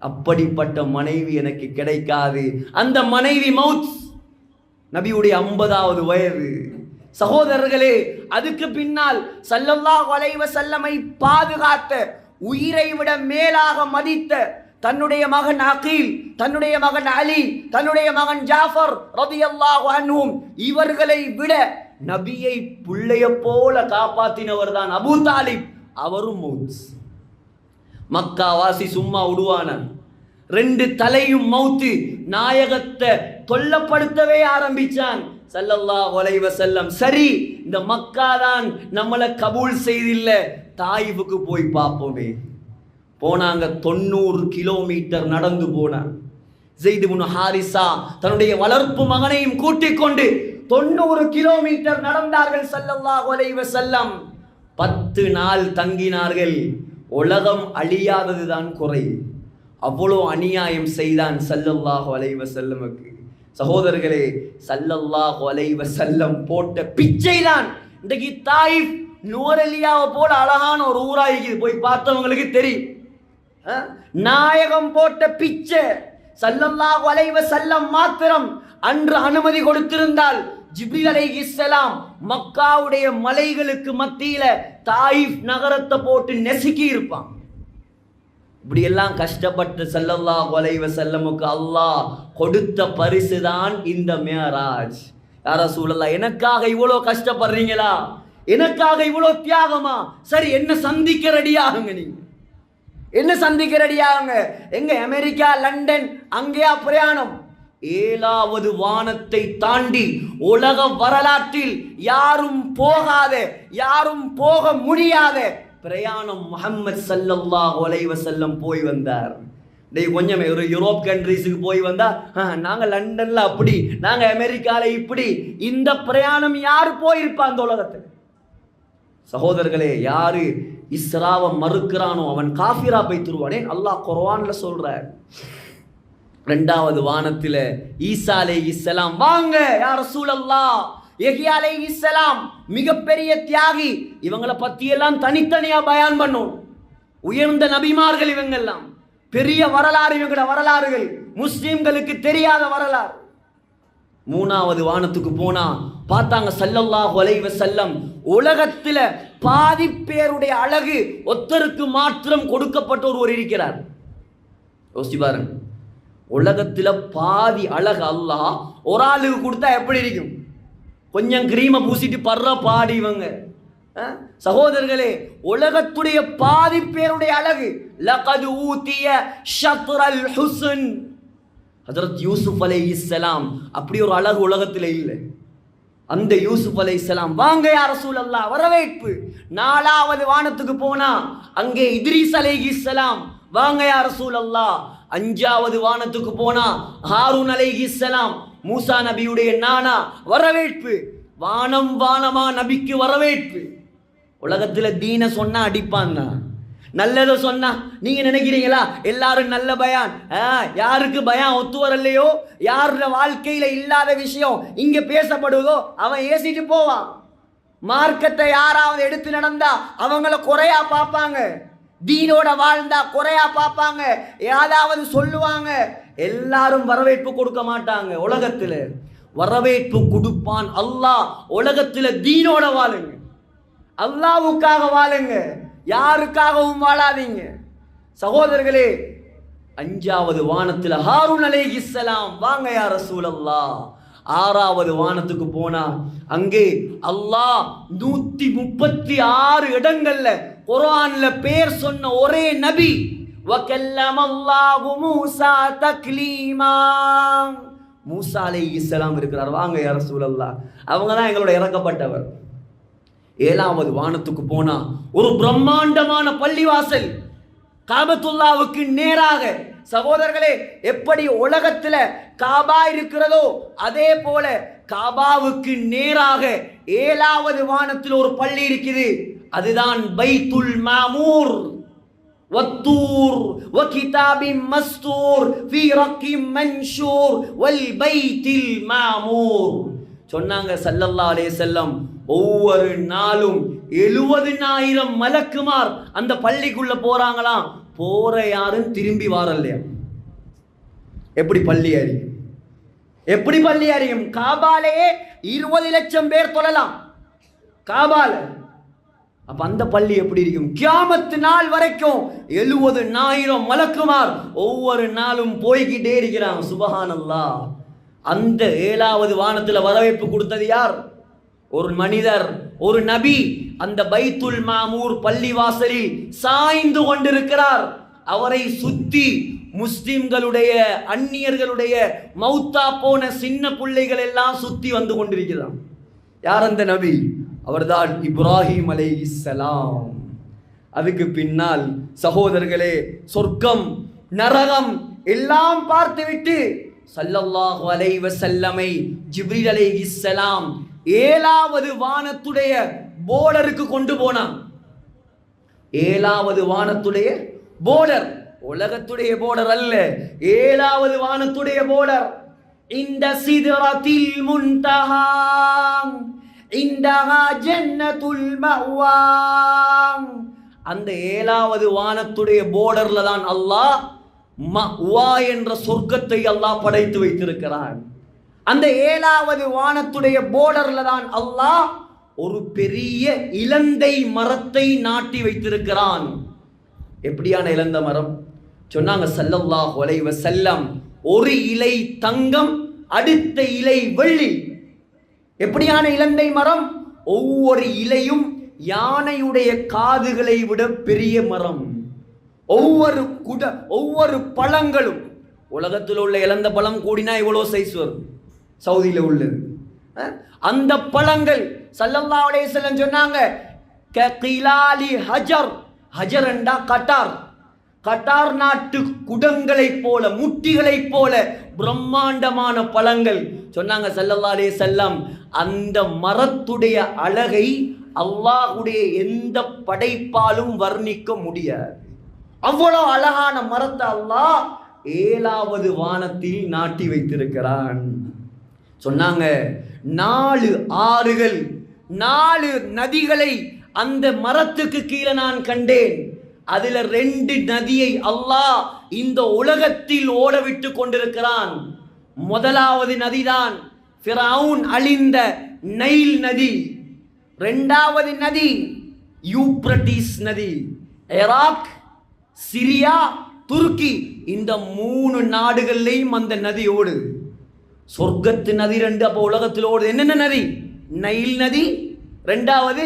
அப்படிப்பட்ட மனைவி எனக்கு கிடைக்காது. அந்த மனைவி மவுத், நபியுடைய 50வது வயது. சகோதரர்களே, அதுக்கு பின்னால் ஸல்லல்லாஹு அலைஹி வஸல்லமை பாதுகாத்த, உயிரை விட மேலாக மதித்த தன்னுடைய மகன் அகீல், தன்னுடைய மகன் அலி, தன்னுடைய மகன் ஜாஃபர் ரலியல்லாஹு அன்ஹும், இவர்களை விட நபியை பிள்ளைய போல காப்பாத்தினவர் தான் அபூ தாலிப். அவரும் மவுத். மக்காவாசி சும்மா விடுவான? 2 தலையும் மவுத்து. நாயகத்தை தொல்லப்படுத்தவே ஆரம்பிச்சான் ஸல்லல்லாஹு அலைஹி வஸல்லம். சரி, இந்த மக்கா தான் நம்மளை கபூல் செய்தில்ல, தாயிஃபுக்கு போய் பார்ப்போமே. போனாங்க. 90 கிலோமீட்டர் நடந்து போனான். ஸைத் இப்னு ஹாரிஸா தன்னுடைய வளர்ப்பு மகனையும் கூட்டிக் கொண்டு 90 கிலோமீட்டர் நடந்தார்கள் ஸல்லல்லாஹு அலைஹி வஸல்லம். 10 நாள் தங்கினார்கள். உலகம் அழியாததுதான் குறை. அவ்வளோ அநியாயம் செய்தான் ஸல்லல்லாஹு அலைஹி வஸல்லமுக்கு. சகோதரர்களே, ஸல்லல்லாஹு அலைஹி வஸல்லம் போட்ட பிச்சை தான் இன்றைக்கு தாயிஃப் நூரலியாவை போல அழகான ஒரு ஊராயிக்கு போய் பார்த்தவங்களுக்கு தெரியும். நாயகம் போட்ட பிச்சை. ஸல்லல்லாஹு அலைஹி வஸல்லம் மாத்திரம் அன்று அனுமதி கொடுத்திருந்தால் ஜிப்ரீல் அலைஹிஸ்ஸலாம் மக்காவுடைய மலைகளுக்கு மத்தியில தாயிஃப் நகரத்தை போட்டு நெசுக்கி இருப்பான். இப்படி எல்லாம் கஷ்டப்பட்டு ஸல்லல்லாஹு அலைஹி வஸல்லமுக்கு அல்லாஹ் கொடுத்த பரிசு தான் இந்த மிஅராஜ். யா ரசூலல்லாஹ், எனக்காக இவ்வளோ கஷ்டப்படுறீங்களா? எனக்காக இவ்வளோ தியாகமா? சரி, என்ன சந்திக்க ரெடியாகுங்க. நீங்க என்ன சந்திக்க ரெடியாகுங்க? எங்க அமெரிக்கா, லண்டன், அங்கேயா பிரயாணம்? 7வது வானத்தை தாண்டி உலக வரலாற்றில் யாரும் போகாத, யாரும் போக முடியாத பிரயாணம் முஹம்மது ஸல்லல்லாஹு அலைஹி வஸல்லம் போய் வந்தார். கொஞ்சம் ஒரு யூரோப் கண்ட்ரீஸுக்கு போய் வந்தா, நாங்க லண்டன்ல அப்படி, நாங்க அமெரிக்கால இப்படி. இந்த பிரயாணம் யாரு போயிருப்பா அந்த உலகத்துக்கு? சகோதரர்களே, யாரு இஸ்ராவை மறுக்கிறானோ அவன் காஃபிரா போய் திருவானே. அல்லாஹ் குர்ஆன்ல சொல்றார். 2வது வானத்துல ஈசா அலைஹிஸ்ஸலாம், வாங்க யா ரசூலல்லாஹ். யஹ்யா அலைஹிஸ்ஸலாம் மிகப்பெரிய தியாகி. இவங்களை பத்தி எல்லாம் தனித்தனியா பயான் பண்ணும். உயர்ந்த நபிமார்கள் இவங்கெல்லாம். பெரிய வரலாறு இவங்களோட வரலாறுகள், முஸ்லிம்களுக்கு தெரியாத வரலாறு. 3வது வானத்துக்கு போனா பார்த்தாங்க ஸல்லல்லாஹு அலைஹி வஸல்லம், உலகத்துல பாதி பேருடைய அழகு ஒருத்தருக்கு மாத்திரம் கொடுக்கப்பட்ட ஒருவர் இருக்கிறார். யோசிச்சு பாருங்க, உலகத்துல பாதி அழகு அல்லாஹ் ஒரு ஆளுக்கு கொடுத்தா எப்படி இருக்கும்? கொஞ்சம் கிரீமை பூசிட்டு படுற பாடி இவங்க. சகோதரர்களே, உலகத்துடைய பாதி பேருடைய அழகு. லகத் ஊதிய ஷத்ரல் ஹுஸ்ன். ஹஜ்ரத் யூசுப் அலைஹிஸ்ஸலாம் அப்படி ஒரு அழகு உலகத்தில் இல்லை. அந்த யூசுப் அலைஹிஸ்ஸலாம், வாங்க யா ரசூலல்லாஹ், வரவேற்பு. 4வது வானத்துக்கு போனா அங்கே இத்ரீஸ் அலைஹிஸ்ஸலாம், வாங்க யா ரசூலல்லாஹ். 5வது வானத்துக்கு போனா ஹாரூன் அலைஹிஸ்ஸலாம், மூசா நபியுடைய நானா, வரவேற்பு. வானம் வானமா நபிக்கு வரவேற்பு. உலகத்துல தீன சொன்னா அடிப்பான், நல்லதை சொன்னா நீங்க நினைக்கிறீங்களா எல்லாரும் நல்ல பயான்? யாருக்கு பயான் ஒத்து வரலையோ, யாருடைய வாழ்க்கையில இல்லாத விஷயம் இங்க பேசப்படுவதோ அவன் ஏசிட்டு போவான். மார்க்கத்தை யாராவது எடுத்து நடந்தா அவங்கள குறையா பார்ப்பாங்க, தீனோட வாழ்ந்தா குறையா பார்ப்பாங்க, ஏதாவது சொல்லுவாங்க. எல்லாரும் வரவேற்பு கொடுக்க மாட்டாங்க. உலகத்துல வரவேற்பு கொடுப்பான் அல்லாஹ். உலகத்துல தீனோட வாழுங்க, அல்லாஹ்வுக்காக வாழுங்க, யாருக்காகவும் வாழாதீங்க. சகோதரர்களே, 5வது வானத்துல ஹாரூன் அலைஹிஸ்ஸலாம், வாங்க யா ரசூலல்லாஹ். 6வது வானத்துக்கு போனா அங்கே அல்லாஹ் 136 இடங்கள்ல குர்ஆன்ல பேர் சொன்ன ஒரே நபி. வகல்லமல்லாஹு மூஸா தக்லீமா. மூஸா அலைஹிஸ்ஸலாம் இருக்கிறார். வாங்க யா ரசூலல்லாஹ், அவங்க தான் எங்களோட இறக்கப்பட்டவர். 7வது வானத்துக்கு போனா ஒரு பிரம்மாண்டமான பள்ளிவாசல் காபத்துல்லாவுக்கு நேராக. சகோதரர்களே, எப்படி உலகத்துல காபா இருக்கிறதோ அதே போல காபாவுக்கு நேராக 7வது வானத்தில் ஒரு பள்ளி இருக்குது. அதுதான் பைத்துல் மாமூர். வத்தூர் வகிதாபிம் மஸ்தூர் ஃபீ ரக்கிம் மன்ஷூர் வல் பைத்தில் மாமூர். சொன்னாங்க ஸல்லல்லாஹு அலைஹி வஸல்லம், ஒவ்வொரு நாளும் 70,000 மலக்குமார் அந்த பள்ளிக்குள்ள போறாங்களாம். போற யாரும் திரும்பி வரலையா? எப்படி பள்ளி அறியும்? எப்படி பள்ளி அறியும்? காபாலேயே 20 லட்சம் பேர் தொழலாம் காபால. அப்ப அந்த பள்ளி எப்படி இருக்கும்? கியாமத்து நாள் வரைக்கும் 70,000 மலக்குமார் ஒவ்வொரு நாளும் போய்கிட்டே இருக்கிறாங்க. சுபஹானல்லாஹ். அந்த 7வது வானத்துல வரவேற்பு கொடுத்தது யார்? ஒரு மனிதர், ஒரு நபி. அந்த பைத்துல் மாமூர் பள்ளி வாசலில் சாய்ந்து கொண்டிருக்கிறார். அவரை சுத்தி முஸ்லிம்களுடைய, அந்நியர்களுடைய மௌத்தா போன சின்ன பிள்ளைகள் எல்லாம் சுத்தி வந்து கொண்டிருக்கிறார். யார் அந்த நபி? அவர்தான் இப்ராஹிம் அலைஹிஸ்ஸலாம். அதுக்கு பின்னால் சகோதரர்களே, சொர்க்கம் நரகம் எல்லாம் பார்த்துவிட்டு ஸல்லல்லாஹு அலைஹி வஸல்லமை ஜிப்ரீல் அலைஹிஸ்ஸலாம் 7வது வானத்துடைய போர்டருக்கு கொண்டு போனான். 7வது வானத்துடைய போர்டர், உலகத்துடைய போர்டர் அல்ல, 7வது வானத்துடைய போர்டர். இந்த சிதரத்தில் முன்தஹா இந்தஹா ஜன்னத்துல் மஅவா. அந்த 7வது வானத்துடைய போர்டர்ல தான் அல்லாஹ் மஅவா என்ற சொர்க்கத்தை அல்லாஹ் படைத்து வைத்திருக்கிறான். அந்த 7வது வானத்துடைய போர்டர்ல தான் அல்லாஹ் ஒரு பெரிய இலந்தை மரத்தை நாட்டி வைத்திருக்கிறான். எப்படியான இலந்த மரம்? சொன்னாங்க ஸல்லல்லாஹு அலைஹி வஸல்லம், ஒரு இலை தங்கம், அடுத்த இலை வெள்ளி. எப்படியான இலந்தை மரம்? ஒவ்வொரு இலையும் யானையுடைய காதுகளை விட பெரிய மரம். ஒவ்வொரு பழங்களும், உலகத்தில் உள்ள இலந்த பழம் கூடினா இவ்வளோ சைஸ் வரும், சவுதியில் உள்ளது. அந்த பழங்கள் ஸல்லல்லாஹு அலைஹி வஸல்லம் சொன்னாங்க, ககிலாலி ஹஜர். ஹஜர் என்றா கட்டார். கட்டார் நாட்டு குடங்களைப் போல, முட்டிகளைப் போல பிரம்மாண்டமான பழங்கள். சொன்னாங்க ஸல்லல்லாஹு அலைஹி வஸல்லம், அந்த மரத்துடைய அழகை அல்லாஹ்வுடைய எந்த படைப்பாலும் வர்ணிக்க முடியாது. அவ்வளவு அழகான மரத்தை அல்லாஹ் 7வது வானத்தில் நாட்டி வைத்திருக்கிறான். சொன்னாங்க 4 ஆறுகள், 4 நதிகளை அந்த மரத்துக்கு கீழே நான் கண்டேன். அதுல 2 நதியை அல்லாஹ் இந்த உலகத்தில் ஓட விட்டு கொண்டிருக்கிறான். முதலாவது நதிதான் ஃபிரௌன் அழிந்த நைல் நதி. 2வது நதி யூப்ரட்டிஸ் நதி. ஈராக், சிரியா, துருக்கி, இந்த 3 நாடுகள்லையும் அந்த நதி ஓடுது. சொர்க்கத்து நதி 2. அப்போ உலகத்தில் ஓடுது என்னென்ன நதி? நைல் நதி, 2வது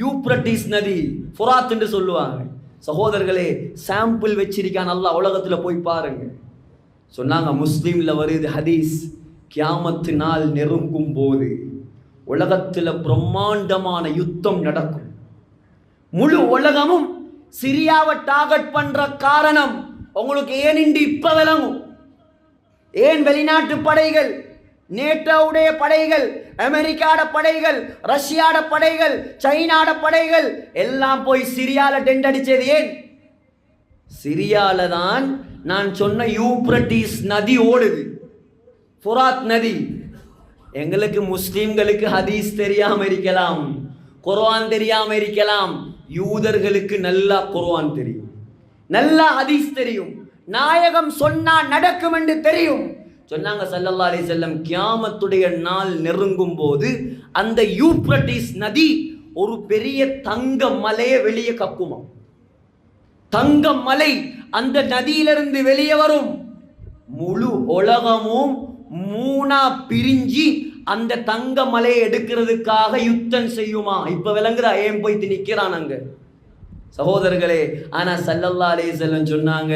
யூப்ரட்டிஸ் நதி, ஃபுராத் என்று சொல்லுவாங்க. சகோதரர்களே, சாம்பிள் வச்சிருக்கான் அல்லாஹ், உலகத்தில் போய் பாருங்க. சொன்னாங்க முஸ்லீம்ல வருது ஹதீஸ், கியாமத்து நாள் நெருங்கும் போது உலகத்தில் பிரம்மாண்டமான யுத்தம் நடக்கும். முழு உலகமும் சிரியாவை டார்கெட் பண்ற காரணம் உங்களுக்கு ஏன் இன்று இப்ப விளங்கும். ஏன் வெளிநாட்டு படைகள், நேட்டோவுடைய படைகள், அமெரிக்காட படைகள், ரஷ்யாட படைகள், சைனாட படைகள் எல்லாம் போய் சிரியால டெண்ட் அடிச்சது ஏன்? சிரியால தான் நான் சொன்ன யூப்ரட்டிஸ் நதி ஓடுது, ஃபுராத் நதி. எங்களுக்கு முஸ்லிம்களுக்கு ஹதீஸ் தெரியாம இருக்கலாம், குர்ஆன் தெரியாம இருக்கலாம். யூதர்களுக்கு நல்லா குர்ஆன் தெரியும், நல்லா ஹதீஸ் தெரியும், நாயகம் சொன்னா நடக்கும் என்று தெரியும். சொன்னாங்க ஸல்லல்லாஹு அலைஹி வஸல்லம், கியாமத்துடைய நாள் நெருங்கும் போது அந்த யூப்ரட்டிஸ் நதி ஒரு பெரிய தங்க மலையை வெளியே கக்குமா. தங்க மலை அந்த நதியிலிருந்து வெளியே வரும். முழு உலகமும் 3ஆ பிரிஞ்சு அந்த தங்க மலையை எடுக்கிறதுக்காக யுத்தம் செய்யுமா. இப்ப விளங்குறா ஏன் போய் நிக்கிறான் அங்க. சகோதரர்களே, ஆனா ஸல்லல்லாஹு அலைஹி வஸல்லம் சொன்னாங்க,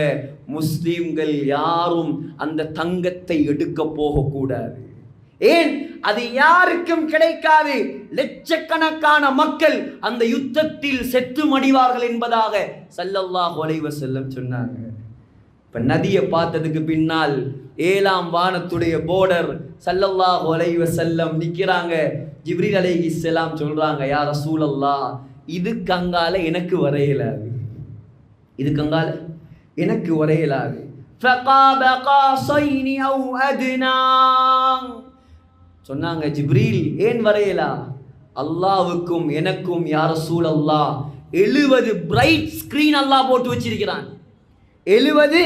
முஸ்லிம்கள் யாரும் அந்த தங்கத்தை எடுக்க போகக்கூடாது. ஏன்? அது யாருக்கும் கிடைக்காது. லட்சக்கணக்கான மக்கள் அந்த யுத்தத்தில் செத்து மடிவார்கள் என்பதாக ஸல்லல்லாஹு அலைஹி வஸல்லம் சொன்னாங்க. இப்ப நதியை பார்த்ததுக்கு பின்னால் 7ஆம் வானத்துடைய போர்டர் ஸல்லல்லாஹு அலைஹி வஸல்லம் நிக்கிறாங்க. ஜிப்ரீல் அலைஹிஸ்ஸலாம் சொல்றாங்க, யா ரசூலல்லாஹ், இதுக்கு அங்கால எனக்கு வரையலாது, இதுக்கு அங்கால எனக்கு வரையலாது. ஃபகாப காஸைனி அவ் அத்னா, சொன்னாங்க ஜிப்ரீல், ஏன் வரையலா? அல்லாஹ்வுக்கும் எனக்கும் யா ரசூலல்லாஹ் 70 பிரைட் ஸ்கிரீன் அல்லாஹ் போட்டு வச்சிருக்கிறான். 70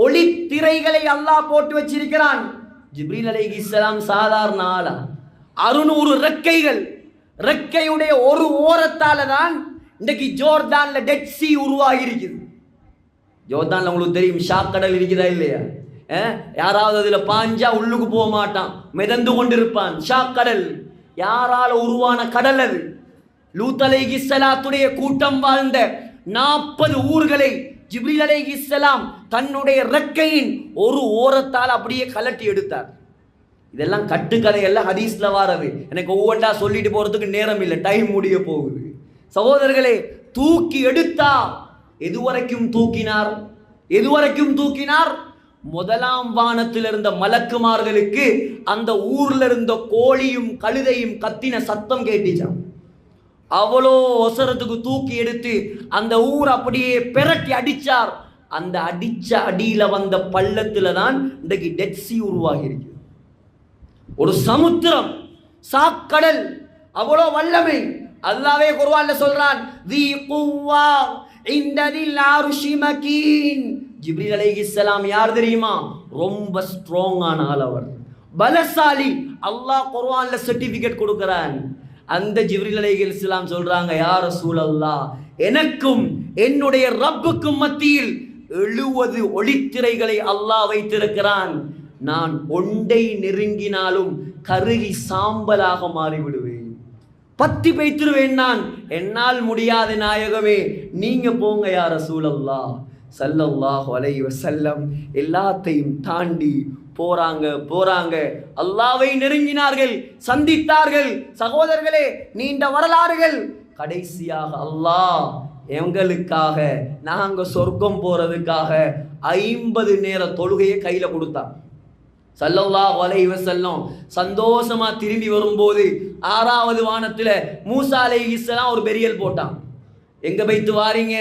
ஒளி திரைகளை அல்லாஹ் போட்டு வச்சிருக்கிறான். ஜிப்ரீல் அலைஹிஸ்ஸலாம் சாதாரண ஆளா? 600 ரெக்கைகள், ரெக்கையுடைய ஒரு ஓரத்தால தான் இன்றைக்கு ஜோர்டான்ல டெட் சி உருவாகி இருக்குது. ஜோர்டான்ல உங்களுக்கு தெரியும், ஷாக் கடல் இருக்குதா இல்லையா? யாராவது அதுல பாஞ்சா உள்ளுக்கு போக மாட்டான், மிதந்து கொண்டிருப்பான். ஷாக் கடல் யாரால உருவான கடல் அது. லூத் அலைஹிஸ்ஸலாத்துடைய கூட்டம் வாழ்ந்த 40 ஊர்களை ஜிப்ரீல் அலைஹிஸ்ஸலாம் தன்னுடைய ரெக்கையின் ஒரு ஓரத்தால் அப்படியே கலட்டி எடுத்தார். இதெல்லாம் கட்டுக்கதை எல்லாம் ஹதீஸ்ல வாரது. எனக்கு ஒவ்வொன்றா சொல்லிட்டு போறதுக்கு நேரம் இல்லை, டைம் முடிய போகுது. சகோதரர்களே, தூக்கி எடுத்தா எதுவரைக்கும் தூக்கினார்? எதுவரைக்கும் தூக்கினார்? முதலாம் வானத்தில் இருந்த மலக்குமார்களுக்கு அந்த ஊர்ல இருந்த கோழியும் கழுதையும் கத்தின சத்தம் கேட்டுச்சான். அவ்வளோ ஒசரத்துக்கு தூக்கி எடுத்து அந்த ஊர் அப்படியே பெரட்டி அடிச்சார். அந்த அடிச்ச அடியில வந்த பள்ளத்துல தான் இன்றைக்கு டெட் சி உருவாகி இருக்கு. ஒரு சமுத்திரம், சாக்கடல், அவ்வளோ வல்லமை. அல்லாஹ்வே குர்ஆன்ல சொல்றான், தி குவ்வா இன்ததில் அர்ஷி மகீன். ஜிப்ரீல் அலைஹிஸ்ஸலாம் யார் தெரியுமா? ரொம்ப ஸ்ட்ராங்கான ஆள், அவர் பலசாலி. அல்லாஹ் குர்ஆன்ல சர்டிபிகேட் கொடுக்கிறான். அந்த ஜிப்ரீல் அலைஹிஸ்ஸலாம் சொல்றாங்க, யா ரசூலல்லாஹ், எனக்கும் என்னுடைய ரப்புக்கும் மத்தியில் 70 ஒளித்திரைகளை அல்லாஹ் வைத்திருக்கிறான். நான் ஒன்றை நெருங்கினாலும் கருகி சாம்பலாக மாறிவிடுவேன், பத்தி வைத்திருவேன். நான் என்னால் முடியாத நாயகமே, நீங்க போங்க யா ரசூலல்லாஹ். ஸல்லல்லாஹு அலைஹி வஸல்லம் எல்லாத்தையும் தாண்டி போறாங்க. அல்லாஹ்வை நெருங்கினார்கள், சந்தித்தார்கள். சகோதரர்களே, நீண்ட வரலாறுகள். கடைசியாக அல்லாஹ் எங்களுக்காக, நாங்க சொர்க்கம் போறதுக்காக 50 நேர தொழுகையை கையில கொடுத்தான். ஸல்லல்லாஹு அலைஹி வஸல்லம் சந்தோஷமா திரும்பி வரும்போது 6வது வானத்துல மூசா அலைஹிஸ்ஸலாம் ஒரு பெரியல் போட்டான். எங்க போய்த்து வாரீங்க?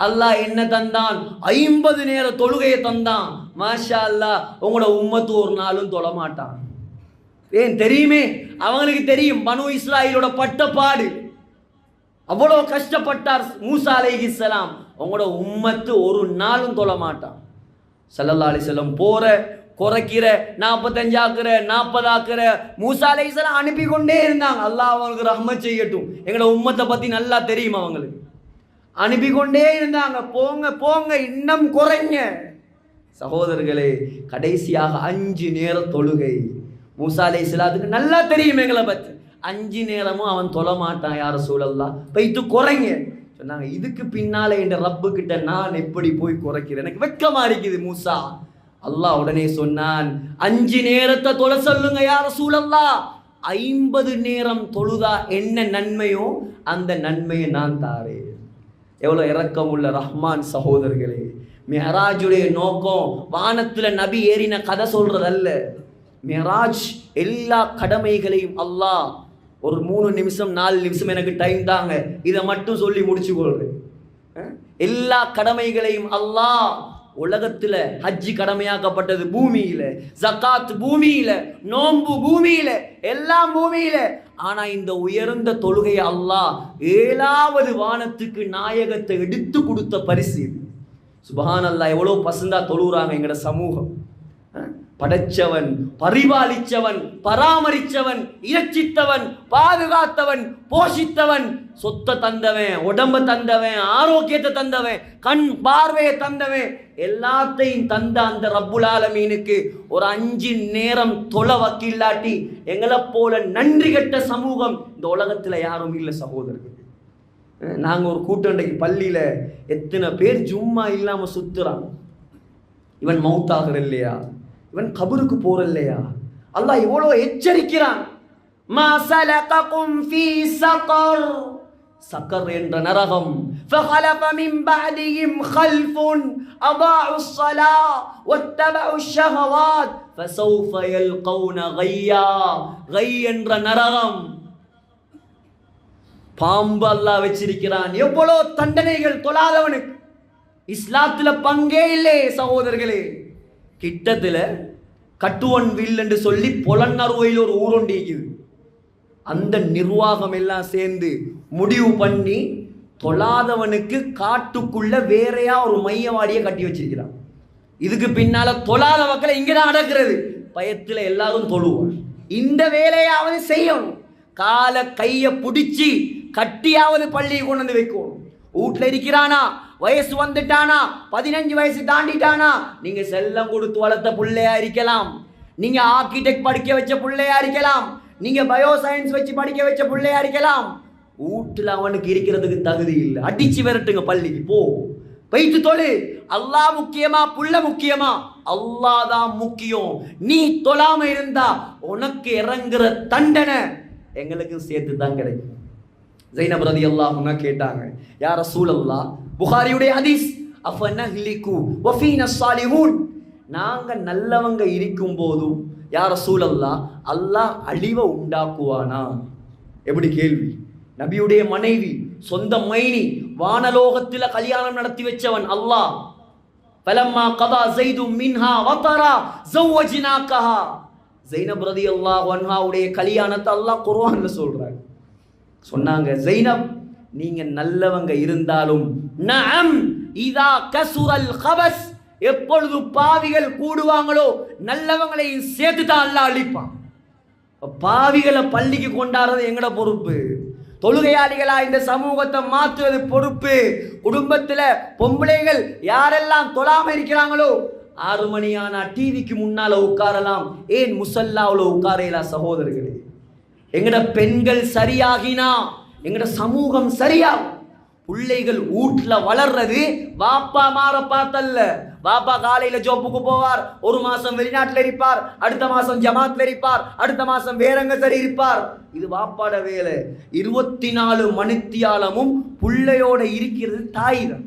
அல்லாஹ் என்ன தந்தான்? 50 நேர தொழுகையை தந்தான். மாஷா அல்லாஹ், உங்களோட உம்மத்து ஒரு நாளும் தொழ மாட்டான். ஏன் தெரியுமே? அவங்களுக்கு தெரியும் பனு இஸ்ராயலோட பட்டப்பாடு. அவ்வளோ கஷ்டப்பட்டார் மூசா அலைஹிஸ்ஸலாம். உங்களோட உம்மத்து ஒரு நாளும் தொழ மாட்டான். ஸல்லல்லாஹு அலைஹி வஸல்லம் போற குறைக்கிற, 45 ஆக்குற, 40 ஆக்குற, மூசா அலைஹிஸ்ஸலாம் அனுப்பி கொண்டே இருந்தாங்க. அல்லாஹ் அவங்களுக்கு ரஹ்மத் செய்யட்டும். எங்களோட உம்மத்தை பத்தி நல்லா தெரியும் அவங்களுக்கு. அனுப்பி கொண்டே இருந்தாங்க. போங்க போங்க, இன்னும் குறைங்க. சகோதரர்களே, கடைசியாக 5 நேர தொழுகை. மூசா அலைஹிஸ்ஸலாத்துக்கு நல்லா தெரியும் எங்களை பத்தி. 5 நேரமும் அவன் தொழ மாட்டான். யா ரசூலல்லாஹ், போய்த்து குறைங்க சொன்னாங்க. இதுக்கு பின்னால என் ரப்பு கிட்ட நான் எப்படி போய் குறைக்கிறேன்? எனக்கு வெக்கமா இருக்குது மூசா. அல்லாஹ் உடனே சொன்னான், 5 நேரத்தை தொழ சொல்லுங்க யா ரசூலல்லாஹ். 50 நேரம் தொழுதா என்ன நன்மையோ அந்த நன்மையை நான் தாரேன். எவ்வளவு இரக்கமுள்ள ரஹ்மான். சகோதரர்களே, மிஹராஜுடைய நோக்கம் வானத்துல நபி ஏறின கதை சொல்றதல்ல. மிஹராஜ் எல்லா கடமைகளையும் அல்லாஹ் ஒரு 3 நிமிஷம் 4 நிமிஷம் எனக்கு டைம் தாங்க, இதை மட்டும் சொல்லி முடிச்சு கொள்றேன். எல்லா கடமைகளையும் அல்லாஹ் உலகத்துல ஹஜ்ஜி கடமையாக்கப்பட்டது பூமியில, ஜகாத் பூமியில, நோன்பு பூமியில, எல்லாம் பூமியில. ஆனா இந்த உயர்ந்த தொழுகை அல்லாஹ் 7வது வானத்துக்கு நாயகத்தை எடுத்து கொடுத்த பரிசு. சுப்ஹானல்லாஹ், எவ்வளவு பசந்தா தொழுறாங்க எங்கட சமூகம். படைச்சவன், பரிபாலிச்சவன், பராமரிச்சவன், இரட்சித்தவன், பாதுகாத்தவன், போஷித்தவன், சொத்தை தந்தவன், உடம்ப தந்தவன், ஆரோக்கியத்தை தந்தவன், கண் பார்வையை தந்தவன், எல்லாத்தையும் தந்த அந்த ரப்புல் ஆலமீனுக்கு ஒரு 5 நேரம் தொலை வக்கில்லாட்டி எங்களை போல நன்றி கெட்ட சமூகம் இந்த உலகத்துல யாரும் இல்லை சகோதரர்கள். நாங்கள் ஒரு கூட்டண்டைக்கு பள்ளியில் எத்தனை பேர் ஜும்மா இல்லாமல் சுற்றுறான். இவன் மௌத்தாகிற இல்லையா, இவன் கபருக்கு போற இல்லையா? அல்லாஹ் இவ்வளோ எச்சரிக்கிறான். மா சலககும் ஃபீ ஸகர், சக்கர் என்ற நரகம். فخلف من بعدهم خلف أضاعوا الصلاة واتبعوا الشهوات فسوف يلقون غيا. غي என்ற நரகம் பாம்பு அல்லாஹ் வச்சிருக்கிறான். எவ்வளோ தண்டனைகள் தொழாதவனுக்கு. இஸ்லாத்துல பங்கே இல்லை சகோதரர்களே. கிட்டத்தில் கட்டுவன் வில் என்று சொல்லி பொலன்னறுவையில் ஒரு ஊரொண்டிக்குது. அந்த நிர்வாகம் எல்லாம் சேர்ந்து முடிவு பண்ணி தொழாதவனுக்கு காட்டுக்குள்ள வேறையா ஒரு மையவாடியை கட்டி வச்சிருக்கிறான். இதுக்கு பின்னால தொழாத மக்களை இங்கதான் நடக்கிறது. பயத்துல எல்லாரும் தொழுவோம். இந்த வேலையாவது செய்யணும். கால கைய பிடிச்சி கட்டியாவது பள்ளியை கொண்டு வந்து வைக்கணும். வீட்டுல இருக்கிறானா, வயசு வந்துட்டானா, 15 வயசு தாண்டிட்டானா, நீங்க செல்லம் கொடுத்து வளர்த்த பிள்ளையா இருக்கலாம், நீங்க ஆர்கிடெக்ட் படிக்க வச்ச பிள்ளையா இருக்கலாம், நீங்க பயோ சயின்ஸ் வச்சு படிக்க வச்ச பிள்ளையா இருக்கலாம். வீட்டுல அவனுக்கு இருக்கிறதுக்கு தகுதி இல்லை. அடிச்சு விரட்டுங்க, பள்ளிக்கு போ, போயிட்டு தொழு. அல்லாஹ் முக்கியமா புள்ள முக்கியமா? அல்லாஹ் தான் முக்கியம். நீ தொழாம இருந்தா உனக்கு இறங்குற தண்டனை எங்களுக்கு சேர்த்து தான் கிடைக்கும். ஸைனப் ரலியல்லாஹு அன்ஹா கேட்டாங்க, யா ரசூலல்லாஹ், புகாரியுடைய ஹதீஸ், அஃபனஹ்லிகு வஃபீனா ஸாலிஹூன், நாங்க நல்லவங்க இருக்கும் போதும் யா ரசூலல்லாஹ் அல்லாஹ் அழிவை உண்டாக்குவானா? எப்படி கேள்வி! நபியுடைய மனைவி, சொந்த மைனி, வானலோகத்தில் கல்யாணம் நடத்தி வச்சவன் அல்லாஹ். ஃபலம்மா கதா ஸைதும் மின்ஹா வதரா ஸௌவஜ்னாகஹா, ஸைனப் ரலியல்லாஹு அன்ஹாவுடைய கல்யாணத்தை அல்லாஹ் குர்ஆன்ல சொல்றாங்க. சொன்னாங்க, ஸைனப் நீங்க நல்லவங்க இருந்தாலும், நஅம் இதா கஸுரல் கபஸ், எப்பொழுது பாவிகள் கூடுவாங்களோ நல்லவங்களை சேர்த்து தான் அல்லாஹ் அழிப்பான். பாவிகளை பள்ளிக்கு கொண்டாடுறது எங்கட பொறுப்பு. தொழுகையாளிகளா இந்த சமூகத்தை மாற்றுவது பொறுப்பு. குடும்பத்துல பொம்பளைகள் யாரெல்லாம் தொழாம இருக்கிறாங்களோ 6 மணியானா டிவிக்கு முன்னால உட்காரலாம், ஏன் முசல்லாவுல உட்காரலாம்? சகோதரர்களே, எங்கட பெண்கள் சரியாகினா எங்கட சமூகம் சரியாகும். பிள்ளைகள் வீட்டுல வளர்றது வாப்பா மாற பார்த்தல்ல. வாப்பா காலையில ஜோப்புக்கு போவார், 1 மாசம் வெளிநாட்டில் இருப்பார், அடுத்த மாசம் ஜமாத்ல இருப்பார், அடுத்த மாசம் வேறங்க சரி இருப்பார். இது வாப்பாட வேலை. 24 மணித்தியாலமும் புள்ளையோட இருக்கிறது தாய் தான்.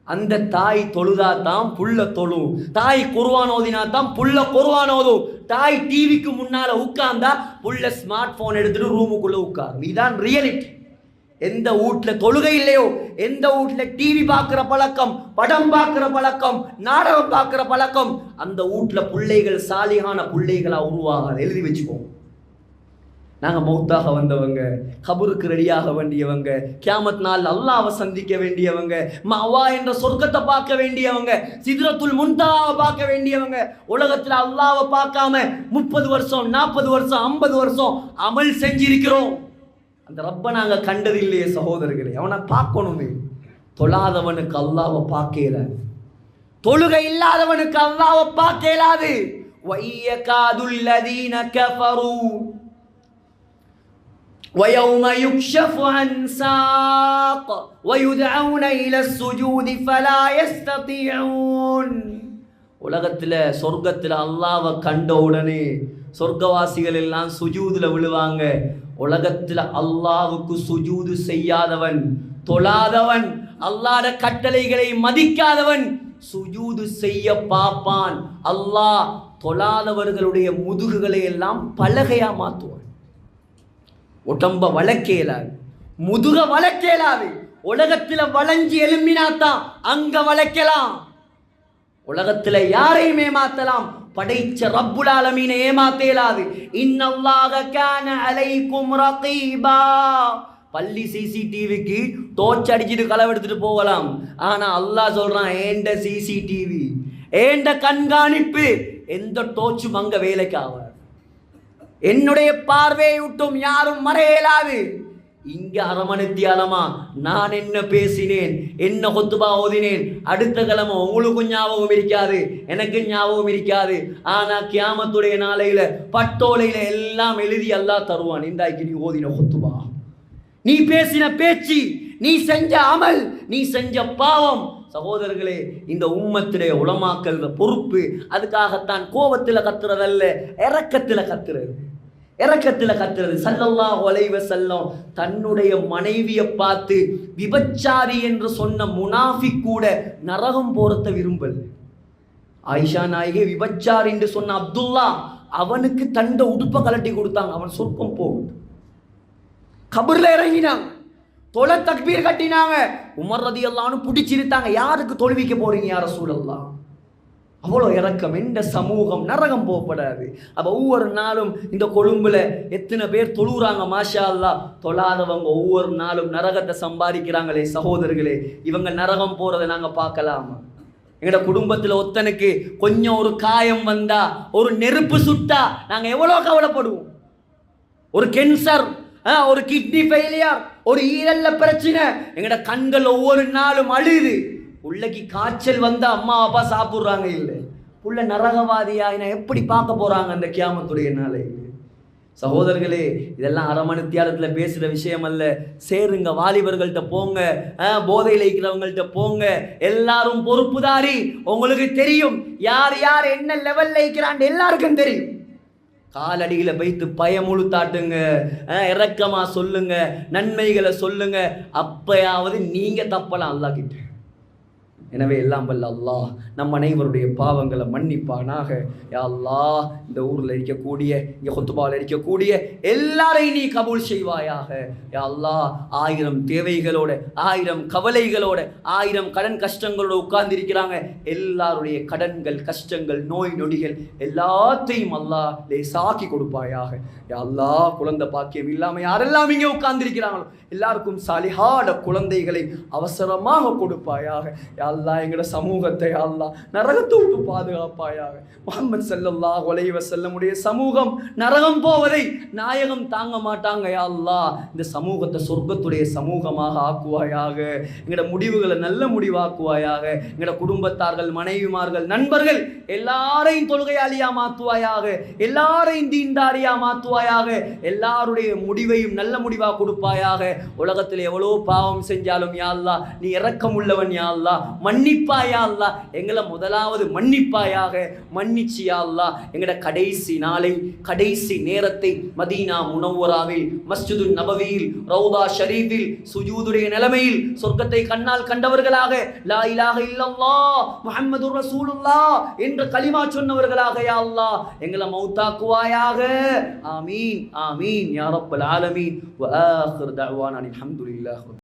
அந்த தாய் தொழுதா தான் புள்ள தொழும். தாய் குர்ஆன் ஓதினா தான் புள்ள குர்ஆன் ஓதும். தாய் டிவிக்கு முன்னால உட்கார்ந்தா புள்ள ஸ்மார்ட் போன் எடுத்துட்டு ரூமுக்குள்ள உட்காரும். இதுதான் ரியாலிட்டி. எந்த வீட்டுல தொழுகை இல்லையோ, எந்த வீட்டுல டிவி பார்க்கிற பழக்கம், படம் பார்க்கிற பழக்கம், நாடகம் பார்க்கிற பழக்கம், அந்த வீட்டுல பிள்ளைகள் சாலிகான பிள்ளைகளா உருவாக எழுதி வச்சுக்கோம். நாங்க மௌத்தாக வந்தவங்க, கபருக்கு ரெடியாக வேண்டியவங்க, கியாமத் நாள் அல்லாஹ்வை சந்திக்க வேண்டியவங்க, மஅவா என்ற சொர்க்கத்தை பார்க்க வேண்டியவங்க, சித்ரத்துல் முன்தஹாவை பார்க்க வேண்டியவங்க. உலகத்துல அல்லாஹ்வை பார்க்காம 30 வருஷம் 40 வருஷம் 50 வருஷம் அமல் செஞ்சிருக்கிறோம். அந்த ரப்ப நாங்க கண்டது இல்லையே சகோதரர்களே. அவனை பார்க்கணுமே. தொழாதவனுக்கு அல்லாஹ்வை பார்க்க இயலாது, தொழுகை இல்லாதவனுக்கு அல்லாஹ்வை பார்க்க இயலாது. வய்யகாதுல் லதீன கஃபரு وَيَوْمَ يُكْشَفُ عَنْ سَاقٍ وَيُدْعَوْنَ إِلَى السُّجُودِ فَلَا يَسْتَطِيعُونَ. உலகத்துல சொர்க்கத்துல அல்லாஹ்வை கண்ட உடனே சொர்க்கவாசிகள் எல்லாம் சுஜூதுல விழுவாங்க. உலகத்துல அல்லாஹ்வுக்கு சுஜூது செய்யாதவன், தொழாதவன், அல்லாஹ்வுடைய கட்டளைகளை மதிக்காதவன் சுஜூது செய்ய பார்ப்பான். அல்லாஹ் தொழாதவர்களுடைய முதுகுகளை எல்லாம் பலகையா மாற்றுவான். உடம்ப வளர்க்கேலாது, முதுக வளர்க்கேலாது. உலகத்துல வளைஞ்சி எலும்பினாத்தான் அங்க வளைக்கலாம். உலகத்துல யாரையும் ஏமாத்தலாம், படைச்ச ரப்புல் ஆலமீனை ஏமாத்தேலாது. இன்னல்லாஹ கான அலைக்கும் ரகீபா. பள்ளி சிசிடிவிக்கு டோர்ச் அடிச்சிட்டு களவெடுத்துட்டு போகலாம். ஆனா அல்லாஹ் சொல்றான், ஏண்ட சிசிடிவி, ஏண்ட கண்காணிப்பு, எந்த டோர்ச்சும் அங்க வேலைக்கு ஆகாது. என்னுடைய பார்வையை விட்டும் யாரும் மறையலாது. இங்க அரமணித்தியாலமா நான் என்ன பேசினேன், என்ன கொத்துபா ஓதினேன், அடுத்த கிழமை உங்களுக்கும் ஞாபகம் இருக்காது, எனக்கு ஞாபகம் இருக்காது. ஆனா கியாமத்துடைய நாளையில பட்டோலையில எல்லாம் எழுதி அல்லாஹ் தருவான். இந்தாய்க்கு நீ ஓதின கொத்துபா, நீ பேசின பேச்சு, நீ செஞ்ச அமல், நீ செஞ்ச பாவம். சகோதரர்களே, இந்த உம்மத்திலே உலமாக்கள் பொறுப்பு. அதுக்காகத்தான் கோபத்தில் கத்துறதல்ல, இரக்கத்தில் கத்துறது. இரக்கத்தில் கத்துறது. ஸல்லல்லாஹு அலைஹி வஸல்லம் தன்னுடைய மனைவியை பார்த்து விபச்சாரி என்று சொன்ன முனாஃபிக் கூட நரகம் போறத விரும்பல். ஆயிஷா நாயகி விபச்சாரி என்று சொன்ன அப்துல்லா, அவனுக்கு தண்ட உடுப்பை கலட்டி கொடுத்தாங்க, அவன் சொர்க்கம் போகும். கபர்ல இறங்கினாங்க, தொலை தக்பீர் கட்டினாங்க. உமர் ரலியல்லாஹு அன்ஹு பிடிச்சிருத்தாங்க, யாருக்கு தொழுவிக்க போறீங்க யா ரசூலல்லாஹ்? அவ்வளோ இறக்கம். எந்த சமூகம் நரகம் போகப்படாது. அப்போ ஒவ்வொரு நாளும் இந்த கொழும்புல எத்தனை பேர் தொழுறாங்க, மாஷா அல்லாஹ். தொழாதவங்க ஒவ்வொரு நாளும் நரகத்தை சம்பாதிக்கிறாங்களே சகோதரர்களே, இவங்க நரகம் போறதை நாங்க பார்க்கலாமா? எங்கட குடும்பத்தில் ஒத்தனுக்கு கொஞ்சம் ஒரு காயம் வந்தா, ஒரு நெருப்பு சுட்டா நாங்க எவ்வளோ கவலைப்படுவோம். ஒரு கேன்சர், ஒரு கிட்னி ஃபெயிலியர், ஒரு ஈரல்ல பிரச்சனை, எங்கட கண்கள் ஒவ்வொரு நாளும் அழுது. புள்ளைக்கு காய்ச்சல் வந்தா அம்மா அப்பா சாப்பிடுறாங்க இல்லை, புள்ள நரகவாதியா எப்படி பார்க்க போறாங்க அந்த கியாமத்துடைய நாளை? சகோதரர்களே, இதெல்லாம் அரை மணி தியாலத்தில் பேசுகிற விஷயம் அல்ல. சேருங்க, வாலிபர்கள்ட்ட போங்க, போதையில் இருக்கிறவங்கள்ட்ட போங்க, எல்லாரும் பொறுப்புதாரி. உங்களுக்கு தெரியும் யார் யார் என்ன லெவல்ல இருக்கிறான், எல்லாருக்கும் தெரியும். காலடியில் வைத்து பயமுழுத்தாட்டுங்க, இரக்கமா சொல்லுங்க, நன்மைகளை சொல்லுங்க. அப்பயாவது நீங்க தப்பலாம் அல்லாஹ் கிட்ட. எனவே எல்லாம் வல்ல அல்லாஹ் நம் அனைவருடைய பாவங்களை மன்னிப்பானாக. யா அல்லாஹ், இந்த ஊரில் இருக்கக்கூடிய, இங்கே ஹுத்பாவில் இருக்கக்கூடிய எல்லாரையும் நீ கபூல் செய்வாயாக. யா அல்லாஹ், 1000 தேவைகளோட, 1000 கவலைகளோட, 1000 கடன் கஷ்டங்களோட உட்கார்ந்திருக்கிறாங்க. எல்லாருடைய கடன்கள், கஷ்டங்கள், நோய் நொடிகள் எல்லாத்தையும் அல்லாஹ் லேசாக்கி கொடுப்பாயாக. யா அல்லாஹ், குழந்தை பாக்கியம் இல்லாமல் யாரெல்லாம் இங்கே உட்கார்ந்திருக்கிறாங்களோ எல்லாருக்கும் சாலிஹான குழந்தைகளை அவசரமாக கொடுப்பாயாக. யா அல்லாஹ், எங்களோட சமூகத்தை அல்லாஹ் நரகத்தை விட்டு பாதுகாப்பாயாக. முஹம்மது ஸல்லல்லாஹு அலைஹி வஸல்லமுடைய சமூகம் நரகம் போவதை நாயகம் தாங்க மாட்டாங்க. யா அல்லாஹ், இந்த சமூகத்தை சொர்க்கத்துடைய சமூகமாக ஆக்குவாயாக. எங்களோட முடிவுகளை நல்ல முடிவாக்குவாயாக. எங்களோட குடும்பத்தார்கள், மனைவிமார்கள், நண்பர்கள் எல்லாரையும் தொழுகையாளியா மாற்றுவாயாக. எல்லாரையும் தீண்டாரியா மாற்றுவாயாக. எல்லாருடைய முடிவையும் நல்ல முடிவா கொடுப்பாயாக. உலகத்தில் எவ்வளோ பாவம் செஞ்சாலும் யா அல்லாஹ் நீ இரக்கம் உள்ளவன். யா அல்லாஹ் மன்னிப்பாயா அல்லாஹ், எங்களை முதலாவது மன்னிப்பாயாக. மன்னிச்சு யா அல்லாஹ் எங்கட கடைசி நாளை, கடைசி நேரத்தை மதீனா முனவ்வராவில், மஸ்ஜிது நபவியில், ரௌதா ஷரீஃபில் சுஜூதுடைய நிலைமையில் சொர்க்கத்தை கண்ணால் கண்டவர்களாக, லா இலாஹ இல்லல்லாஹ் முஹம்மதுர் ரசூலுல்லாஹ் என்ற கலிமா சொன்னவர்களாக யா அல்லாஹ் எங்களை மௌத்தாக்குவாயாக. ஆமீன் ஆமீன் யா ரப்பல் ஆலமீன். வ ஆகிர் தஅவானா அல்ஹம்துலில்லாஹ்.